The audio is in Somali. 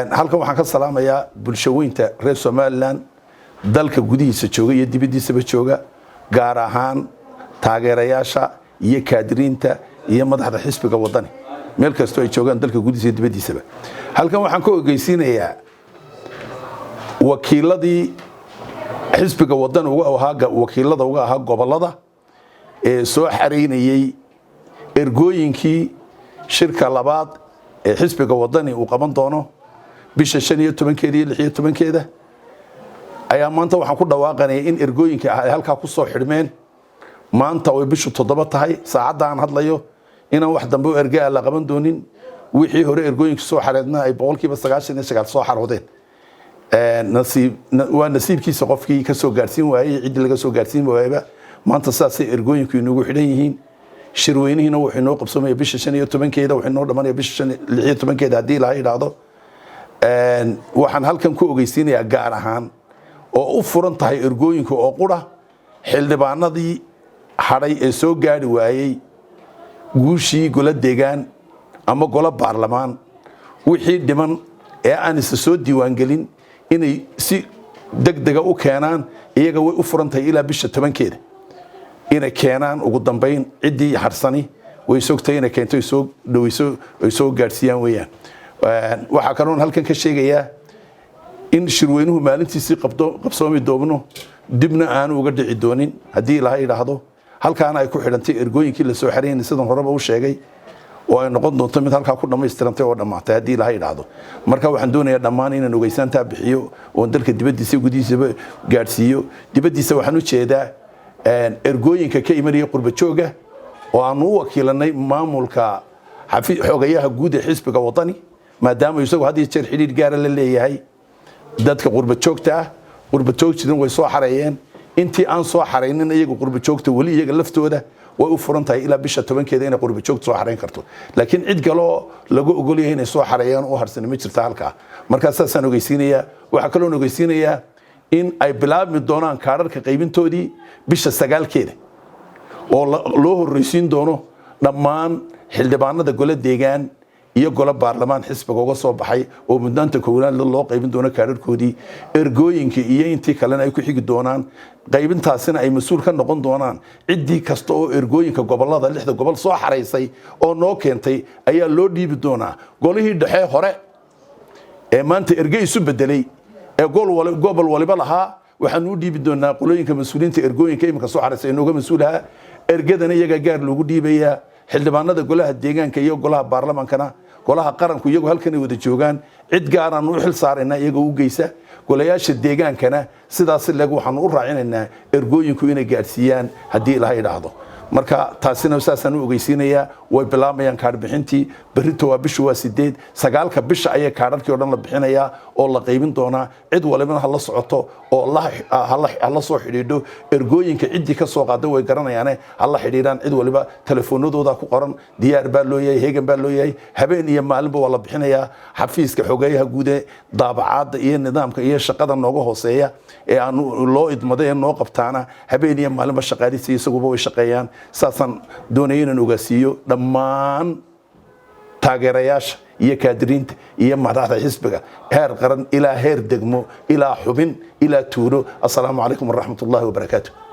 halkan waxaan ka salaamayaa bulshooyinka reer Soomaaliland dalka gudihiisa jooga iyo dibadiisaba jooga gaar ahaan taageerayaasha iyo kaadiriinta iyo madaxda xisbiga wadani meel kasto ay joogaan dalka gudihiisa iyo dibadiisaba halkan waxaan ku ogeysiinayaa wakiiladii xisbiga wadani wakiilada uga ahaa gobolada ee soo xareynayay ergooyinkii shirka labaad ee xisbiga wadani uu qaban doono bisha 15keeda iyo 16keeda ayaa maanta waxaan ku dhawaaqanay in ergooyinka ay halka ku soo xidhmeen maanta oo bishu 7 tahay saacada aan hadlayo inaan wax dambe ergaa la qaban doonin wixii hore ergooyinka soo xareedna ay 99% soo xaroodeen nasiibkiisa qofkii ka soo gaarsiin waayay cid laga soo gaarsiin waayba maanta saasay ergooyinku inagu xidhan yihiin shirweynihina wuxuu noo qabsamay bisha 15keeda wuxuu noo dhamanaya bisha 16keeda hadii la yiraahdo waxaan halkan ku ogeysiinayaa gaar ahaan oo u furan tahay ergooyinka oo qura xildhibaanadii haray ee soo gaari waayay guushii gola deegaan ama gola baarlamaan wixii dhiman ee aan soo diiwaan gelin inay si degdeg u keenaan iyaga way u furan tahay ilaa bisha 10keeda inay keenaan ugu dambeyn cidii harsani way sogtay inay keento soo dhaweyso ay soo gaarsiiyaan weeyaan waxa kanoon halkan ka sheegayaa in shirweynuhu maalintiisii qabsoomi doobno dibna aan uga dhici doonin hadii la yiraahdo halkaan ay ku xidhantay ergooyinkii la soo xareeyay sidoo horeba u sheegay oo ay noqon doonto mid halka ku dhameystirantay oo dhamaatay hadii la yiraahdo marka waxaan doonayaa dhammaan inaan ogeysantaa bixiyo oo dalka dibadiisa gudihiisa gaarsiiyo dibadiisa waxaan u jeedaa ergooyinka ka imanaya qurba jooga oo aan u wakiilanay maamulka xogayaha guud ee xisbiga wadani maadaama isagu hadii jeer xiriir gaar ah la leeyahay dadka qurba joogta ah qurba joogtiina way soo xareeyeen intii aan soo xareynin iyagu qurba joogta wali iyaga laftooda way u furan tahay ilaa bisha 10keeda inay qurba joogta soo xareyn karto laakiin cid kale oo lagu ogol yahay inay soo xareeyaan oo harsan ma jirto halka marka saasaan ogeysiinayaa waxa kale oo ogeysiinayaa in ay bilaabmi doonaan kaararka qaybintoodii bisha 9keeda oo loo horeysiin doono dhammaan xildhibaanada gola deegaan iyo gola baarlamaan xisbiga uga soo baxay oo mudnaanta koowaad loo qaybin doono kaararkoodii ergooyinka iyo intii kalena ay ku xigi doonaan qaybintaasina ay mas'uul ka noqon doonaan cidii kasta oo ergooyinka gobolada 6 gobol soo xareysay oo noo keentay ayaa loo dhiibi doonaa golihii dhexe hore ee maanta ergey isu bedelay ee gobol waliba lahaa waxaan u dhiibi doonaa qolooyinka mas'uuliyiinta ergooyinka imika soo xareysay inooga mas'uulaha ergadana iyaga gaar loogu dhiibayaa xildhibaanada golaha deegaanka iyo golaha baarlamaankana golaha qaranku iyagu halkan ay wada joogaan cid gaar ah u xil saarayna iyaga u geysa golayaasha deegaankana sidaas leeg waxaan u raacinaynaa ergooyinku inay gaarsiiyaan hadii la yiraahdo marka taasina saasaan u ogeysiinayaa way bilaabayaan kaar bixintii berrito waa bisha 9ka bisha ayay kaararkii oo dhan la bixinayaa oo la qaybin doonaa cid walibana la socoto oo la soo xidhiidho ergooyinka cidii ka soo qaaday way garanayaan alla xidhiidhan cid waliba telefoonadooda ku qoran diyaar baa loo yahay heegan baa loo yahay habeen iyo maalinba waa la bixinayaa xafiiska xogayaha guud ee daabacaadda iyo nidaamka iyo shaqada nooga hooseeya ee aan loo idmaday noo qabtaana habeen iyo maalinba shaqaalihiisa isaguba way shaqeeyaan saasan doonayay inaan ogaasiyo dhammaan taageerayaasha iyo kaadiriinta iyo madaxda xisbiga heer qaran ilaa heer degmo ilaa xubin ilaa tuulo assalaamu calaykum waraxmatullaahi wabarakaatuh